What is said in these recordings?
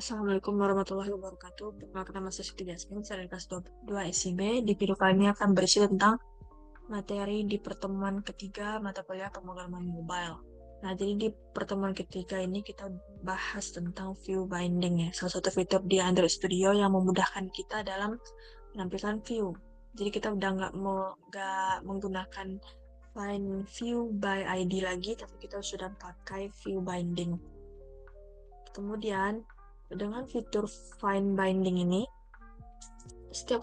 Assalamualaikum warahmatullahi wabarakatuh. Perkenalkan nama saya Siti Jasmine, saya dari kelas 2 SIB. Di video kali ini akan berisi tentang materi di pertemuan ketiga mata kuliah pemrograman mobile. Nah, jadi di pertemuan ketiga ini kita bahas tentang view binding ya, salah satu fitur di Android Studio yang memudahkan kita dalam menampilkan view. Jadi kita udah nggak menggunakan find view by ID lagi, tapi kita sudah pakai view binding. Kemudian, dengan fitur Find Binding ini, setiap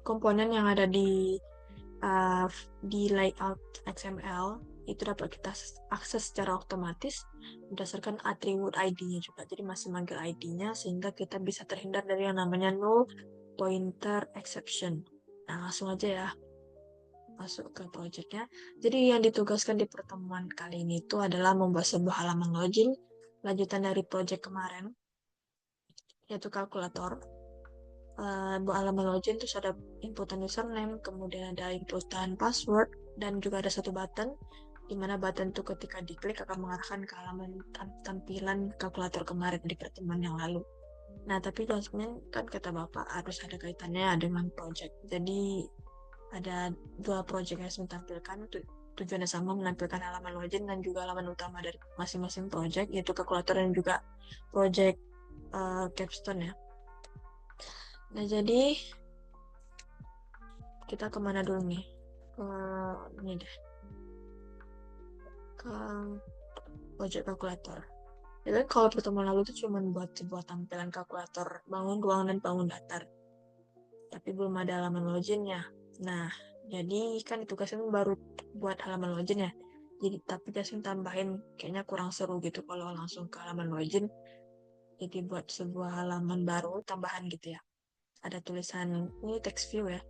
komponen yang ada uh, di layout XML itu dapat kita akses secara otomatis berdasarkan atribut ID-nya juga. Jadi masih manggil ID-nya sehingga kita bisa terhindar dari yang namanya null pointer exception. Nah, langsung aja ya masuk ke projectnya. Jadi yang ditugaskan di pertemuan kali ini itu adalah membuat sebuah halaman login lanjutan dari project kemarin, yaitu kalkulator. Buat halaman login terus ada inputan username, kemudian ada inputan password, dan juga ada satu button di mana button itu ketika diklik akan mengarahkan ke halaman tampilan kalkulator kemarin di pertemuan yang lalu. Nah, tapi Jasmine kan kata Bapak harus ada kaitannya dengan project. Jadi ada dua project yang saya tampilkan, tujuannya sama, menampilkan halaman login dan juga halaman utama dari masing-masing project, yaitu kalkulator dan juga project capstone ya. Nah, jadi kita kemana dulu nih? Ke ini deh, ke project kalkulator. Ya kan kalau pertemuan lalu itu cuma buat sebuah tampilan kalkulator bangun ruang dan bangun datar. Tapi belum ada halaman loginnya. Nah, jadi kan itu Jasmine baru buat halaman login ya. Jadi tapi Jasmine tambahin kayaknya kurang seru gitu kalau langsung ke halaman login. Jadi buat sebuah halaman baru tambahan gitu ya. Ada tulisan ini text view ya.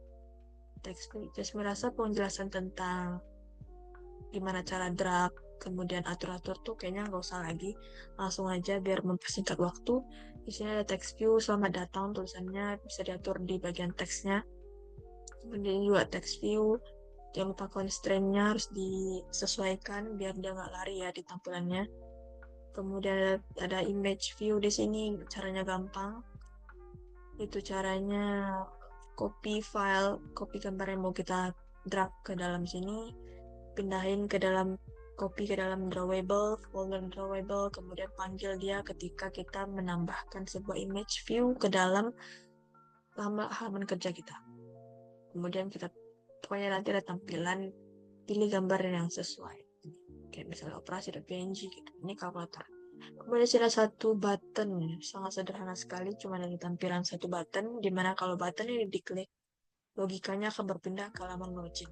Text view. Jasmine rasa penjelasan tentang gimana cara drag kemudian atur-atur tuh kayaknya nggak usah lagi, langsung aja biar mempersingkat waktu. Di sini ada text view, selamat datang, tulisannya bisa diatur di bagian teksnya. Kemudian juga text view, jangan lupa constraint-nya harus disesuaikan biar dia nggak lari ya di tampilannya. Kemudian ada image view di sini, caranya gampang. Itu caranya copy gambar yang mau kita drag ke dalam sini, pindahin ke dalam copy ke dalam drawable, folder drawable, kemudian panggil dia ketika kita menambahkan sebuah image view ke dalam halaman kerja kita. Kemudian kita pokoknya nanti ada tampilan, pilih gambar yang sesuai. Kayak misalnya operasi.png gitu. Ini kalkulator. Kemudian ada satu button, sangat sederhana sekali, cuma ada tampilan satu button, dimana kalau button ini diklik, logikanya akan berpindah ke halaman login.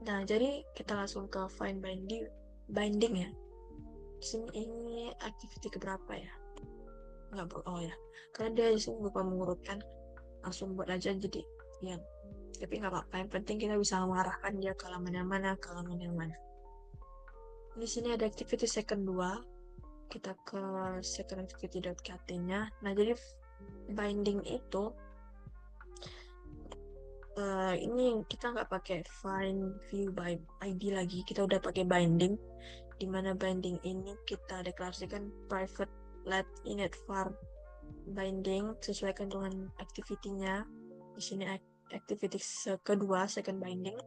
Nah, jadi kita langsung ke find binding ya. Di sini ini activity keberapa ya? Nggak oh ya, karena dia di sini lupa mengurutkan, langsung buat aja jadi ya. Tapi nggak apa-apa, yang penting kita bisa mengarahkan dia ke halaman yang mana, ke halaman yang mana. Di sini ada activity second 2, kita ke second activity.kt-nya. Nah, jadi binding itu ini kita nggak pakai find view by ID lagi, kita udah pakai binding, di mana binding ini kita deklarasikan private let init var binding sesuaikan dengan activity-nya. Di sini activity kedua second binding.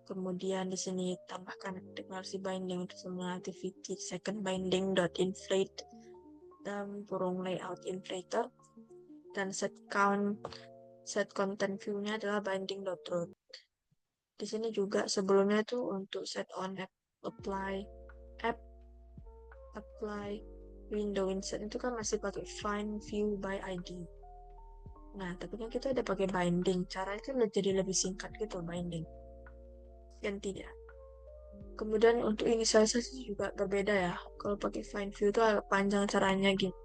Kemudian di sini tambahkan deklarasi binding untuk semua activity second binding dot inflate dan kurung layout inflator, dan set content view-nya adalah binding dot root. Di sini juga sebelumnya itu untuk set on app apply window insert itu kan masih pakai find view by ID. Nah, tapi kan kita udah pakai binding, caranya kan jadi lebih singkat gitu binding. Dan tidak. Kemudian untuk inisialisasi juga berbeda ya. Kalau pakai find view itu agak panjang caranya gitu.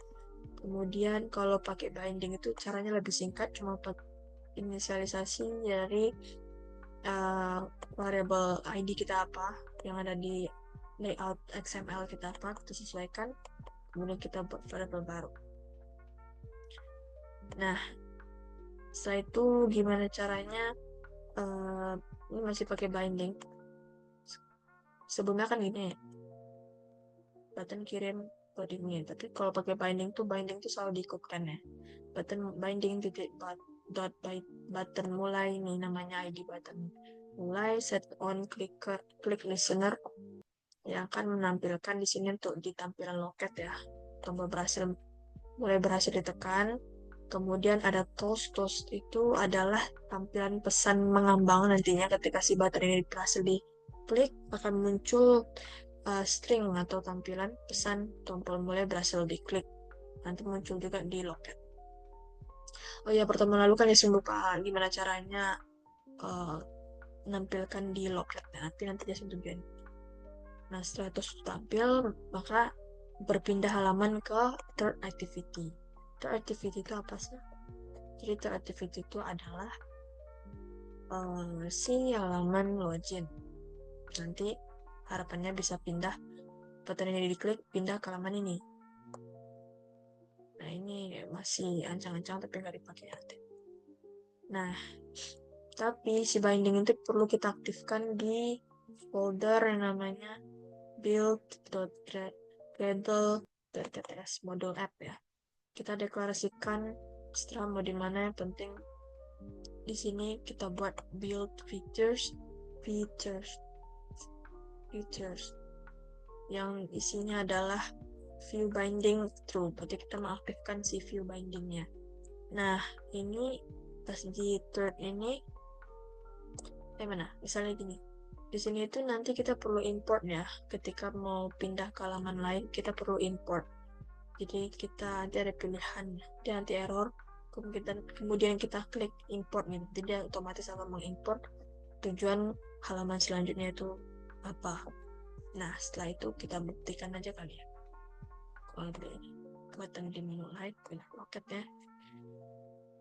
Kemudian kalau pakai binding itu caranya lebih singkat, cuma pakai inisialisasi dari uh, variable ID kita apa, yang ada di layout XML kita apa, kita sesuaikan. Kemudian kita buat variable baru. Nah, setelah itu gimana caranya? Ini masih pakai binding. Sebelumnya kan gini ya, button kirim codingnya. Tapi kalau pakai binding tuh selalu diikutkan ya. Button binding titik dot by button mulai nih namanya ID button. Mulai set on click listener yang akan menampilkan di sini untuk di tampilan loket ya. Tombol mulai berhasil ditekan. Kemudian ada toast itu adalah tampilan pesan mengambang nantinya ketika si button ini berhasil diklik akan muncul string atau tampilan pesan tombol mulai berhasil diklik. Nanti muncul juga di loket. Oh ya, pertemuan lalu kan Jason lupa gimana caranya menampilkan di loket. Nanti Jason tunjukin. Nah, setelah itu tampil, maka berpindah halaman ke third activity. Third activity itu apa sih? Jadi third activity itu adalah si halaman login. Nanti harapannya bisa pindah, button ini diklik, pindah ke halaman ini. Nah, ini masih ancang-ancang tapi nggak dipakai nanti. Nah, tapi si binding itu perlu kita aktifkan di folder yang namanya build.gradle.tts module app ya. Kita deklarasikan setelah mau di mana, yang penting di sini kita buat build features yang isinya adalah view binding true. Berarti kita mengaktifkan si view bindingnya. Nah, ini pas di third ini mana? Misalnya gini. Di sini itu nanti kita perlu import ya. Ketika mau pindah ke halaman lain, kita perlu import. Jadi kita nanti ada pilihan, dia anti error. Kemudian kita klik import nih. Jadi dia otomatis akan mengimport tujuan halaman selanjutnya itu apa. Nah, setelah itu kita buktikan aja kali ya. Kalau ini button dimulai, pindah loket ya.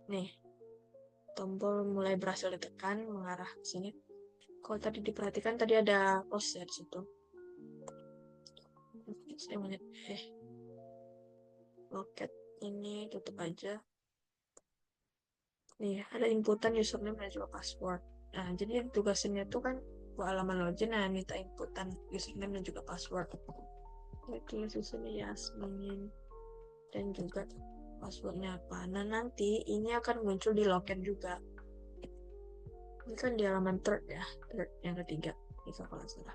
Nih, tombol mulai berhasil ditekan mengarah ke sini. Kalau tadi diperhatikan tadi ada pause ya di situ. Saya melihat loket ini tutup aja. Nih, ada inputan username dan juga password. Nah, jadi tugasnya itu kan buat halaman login, nah minta inputan username dan juga password. Itu username Yasmin dan juga passwordnya apa. Nah, nanti ini akan muncul di loket juga. Ini kan di halaman third ya, third yang ketiga. Itu kalau salah.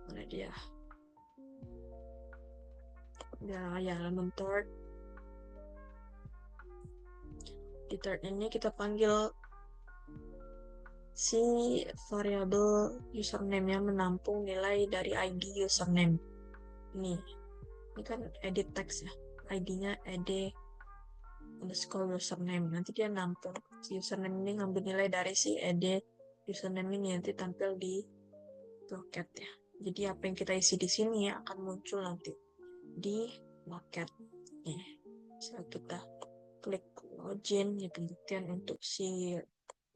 Mana dia? Ya, halaman third. Di third ini kita panggil si variabel username yang menampung nilai dari ID username. Ini kan edit text ya. ID-nya ed_username. Nanti dia nampung si username ini ngambil nilai dari si ed username ini nanti tampil di loket ya. Jadi apa yang kita isi di sini akan muncul nanti di loket. Nih, setelah kita klik login ya, pembuktian untuk si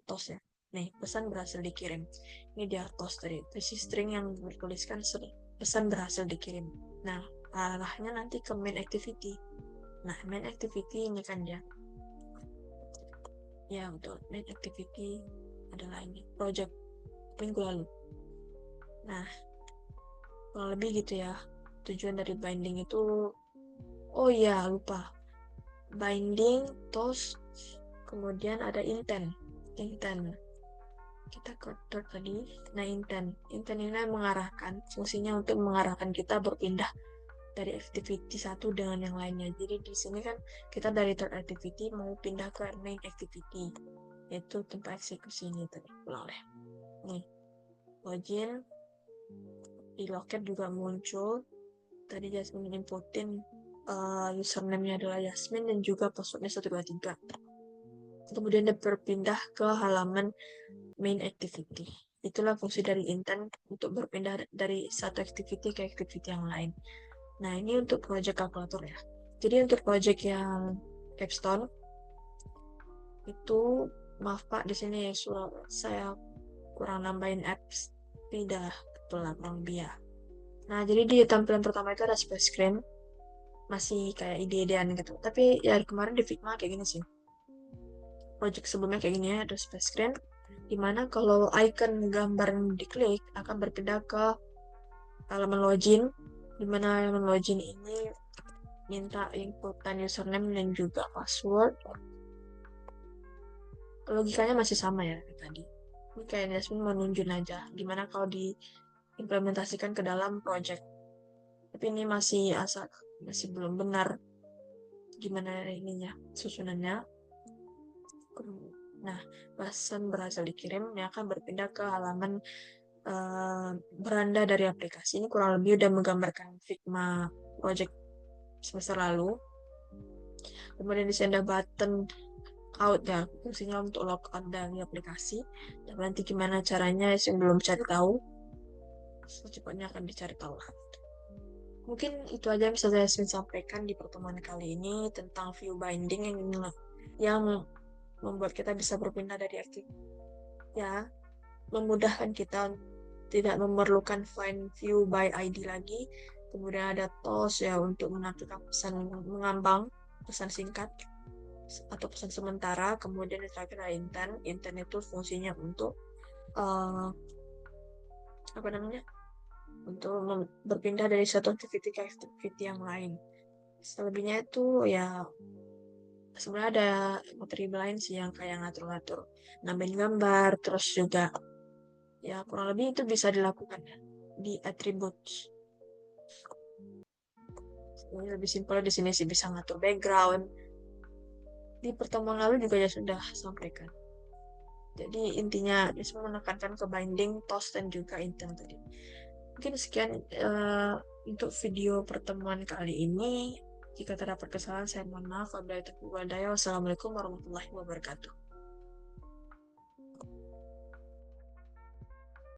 toast ya. Nih, pesan berhasil dikirim. Ini dia toast tadi. Isi string yang bertuliskan pesan berhasil dikirim. Nah, arahnya nanti ke main activity. Nah, main activity ini kan dia. Ya, betul. Main activity adalah ini. Project minggu lalu. Nah, kurang lebih gitu ya. Tujuan dari binding itu, oh iya, lupa. Binding, toast, kemudian ada intent. Kita ke third tadi. Nah, intent ini mengarahkan, fungsinya untuk mengarahkan kita berpindah dari activity satu dengan yang lainnya. Jadi di sini kan kita dari third activity mau pindah ke main activity, yaitu tempat eksekusi ini tadi. Ulang deh. Nih, login di loket juga muncul. Tadi Jasmine inputin username-nya adalah Yasmin dan juga passwordnya 123. Kemudian dia berpindah ke halaman main activity. Itulah fungsi dari intent untuk berpindah dari satu activity ke activity yang lain. Nah, ini untuk project kalkulator ya. Jadi untuk project yang capstone itu, maaf Pak, di sini saya kurang nambahin apps. Tidak, betul lah, kurang lebih ya. Nah, jadi di tampilan pertama itu ada splash screen. Masih kayak ide-idean gitu. Tapi ya kemarin di Figma kayak gini sih. Project sebelumnya kayak gini ya, ada splash screen. Dimana kalau icon gambar yang diklik akan berpindah ke halaman login. Dimana yang login ini minta input dan username dan juga password. Logikanya masih sama ya kayak tadi. Ini kayak Jasmine mau nunjukin aja gimana kalau diimplementasikan ke dalam project. Tapi ini masih belum benar gimana ininya susunannya. Nah, pesan berhasil dikirim, ini akan berpindah ke halaman beranda dari aplikasi. Ini kurang lebih udah menggambarkan Figma project semester lalu. Kemudian di sini ada button out ya, fungsinya untuk logout dari aplikasi. Dan nanti gimana caranya yang belum cari tahu, secepatnya akan dicari tahu. Mungkin itu aja yang bisa saya sampaikan di pertemuan kali ini tentang view binding yang membuat kita bisa berpindah dari aktif ya, memudahkan kita tidak memerlukan find view by ID lagi. Kemudian ada toast ya untuk menampilkan pesan mengambang, pesan singkat atau pesan sementara. Kemudian yang terakhir ada intent. Intent itu fungsinya untuk uh, apa namanya? Untuk berpindah dari satu activity ke activity yang lain. Selebihnya itu ya sebenarnya ada materi lain sih yang kayak ngatur-ngatur nambahin gambar, terus juga ya kurang lebih itu bisa dilakukan ya di attributes. Ini lebih simpel di sini sih bisa ngatur background. Di pertemuan lalu juga ya sudah sampaikan. Jadi intinya bisa menekankan ke binding, toast dan juga intent tadi. Mungkin sekian untuk video pertemuan kali ini. Jika terdapat kesalahan, saya mohon maaf. Wassalamualaikum warahmatullahi wabarakatuh.